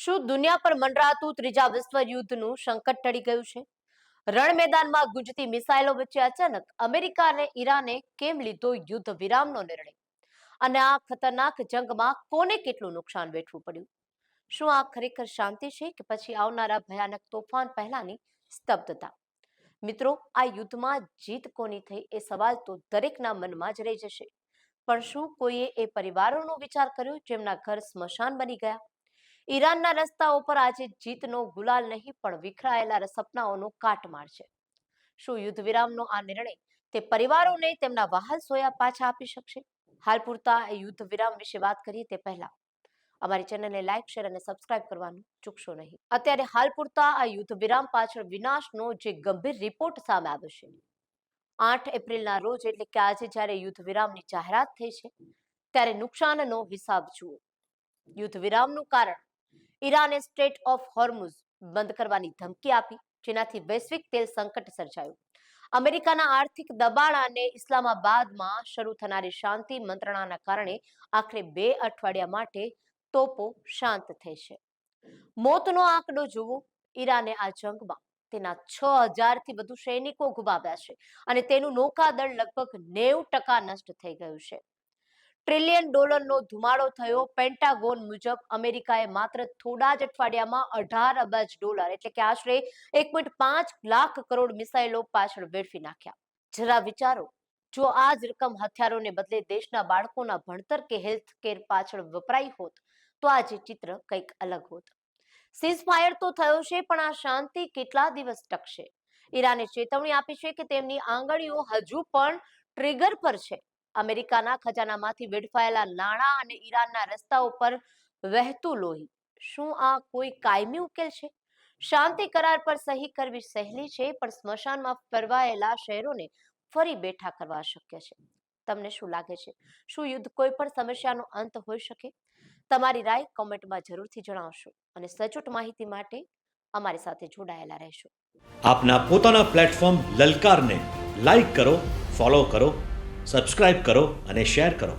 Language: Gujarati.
શું દુનિયા પર મંડરાતું ત્રીજા વિશ્વયુદ્ધનું સંકટ ટળી ગયું છે? રણ મેદાનમાં ગુંજતી મિસાઇલો વચ્ચે અચાનક અમેરિકા અને ઈરાને કેમ લીધો યુદ્ધ વિરામનો નિર્ણય? અને આ ખતરનાક જંગમાં કોને કેટલું નુકસાન વેઠવું પડ્યું? શું આ ખરેખર શાંતિ છે કે પછી આવનારા ભયાનક તોફાન પહેલાની સ્તબ્ધતા? મિત્રો, આ યુદ્ધમાં જીત કોની થઈ એ સવાલ તો દરેકના મનમાં જ રહી જશે. પણ શું કોઈએ એ પરિવારોનો વિચાર કર્યો જેમના ઘર સ્મશાન બની ગયા? ઈરાનના રસ્તાઓ પર આજે જીતનો ગુલાલ નહીં પણ વિખરાયેલા સપનાઓનો કાટમાળ છે. શું યુદ્ધ વિરામનો આ નિર્ણય તે પરિવારોને તેમના વહાલ સોયા પાછા આપી શકશે? હાલ પૂરતા આ યુદ્ધ વિરામ વિશે વાત કરીએ તે પહેલા અમારી ચેનલને લાઈક, શેર અને સબસ્ક્રાઇબ કરવાનું ચૂકશો નહીં. અત્યારે હાલ પૂરતા આ યુદ્ધ વિરામ પાછળ વિનાશનો જે ગંભીર રિપોર્ટ સામે આવ્યો છે. 8 એપ્રિલના રોજ એટલે કે આજે જ્યારે યુદ્ધ વિરામની જાહેરાત થઈ છે ત્યારે નુકસાનનો હિસાબ જુઓ. યુદ્ધ વિરામનું કારણ ઈરાને સ્ટ્રેટ ઓફ હોર્મુઝ બંધ કરવાની ધમકી આપી, જેનાથી વૈશ્વિક તેલ સંકટ સર્જાયું. અમેરિકાના આર્થિક દબાણ અને ઇસ્લામાબાદમાં શરૂ થનારી શાંતિ મંત્રણાના કારણે આખરે 2 અઠવાડિયા માટે તોપો શાંત થઈ છે. મોતનો આંકડો જુઓ. ઈરાને આ જંગમાં તેના 6000 થી વધુ સૈનિકો ગુમાવ્યા છે અને તેનું નૌકાદળ લગભગ 90% નષ્ટ થઈ ગયું છે. ટ્રિલિયન ડોલરનો ધુમાડો થયો. પેન્ટાગોન મુજબ અમેરિકાએ માત્ર થોડા જ અઠવાડિયામાં 18 અબજ ડોલર એટલે કે આશરે 1.5 લાખ કરોડ મિસાઇલો પાછળ વેડફી નાખ્યા. જરા વિચારો, જો આ જ રકમ હથિયારોને બદલે દેશના બાળકોના ભણતર કે હેલ્થ કેર પાછળ વપરાઈ હોત તો આજે ચિત્ર કંઈક અલગ હોત. સીઝ ફાયર તો થયો છે, પણ આ શાંતિ કેટલા દિવસ ટકશે? ઈરાને ચેતવણી આપી છે કે તેમની આંગળીઓ હજુ પણ ટ્રિગર પર છે. અમેરિકાના ખજાનામાંથી વેડફાયેલા નાણાં અને ઈરાનના રસ્તાઓ પર વહેતું લોહી. શું આ કોઈ કાયમી ઉકેલ છે? શાંતિ કરાર પર સહી કરવી સહેલી છે, પણ સ્મશાનમાં ફેરવાયેલા શહેરોને ફરી બેઠા કરવા અશક્ય છે. તમને શું લાગે છે? શું યુદ્ધ કોઈ પણ સમસ્યાનો અંત હોઈ શકે? તમારી રાય કોમેન્ટમાં જરૂરથી જણાવશો અને સચોટ માહિતી માટે અમારી સાથે જોડાયેલા રહેશો. આપના પોતાના પ્લેટફોર્મ લલકારને લાઈક કરો, ફોલો કરો, સબસ્ક્રાઇબ કરો અને શેર કરો.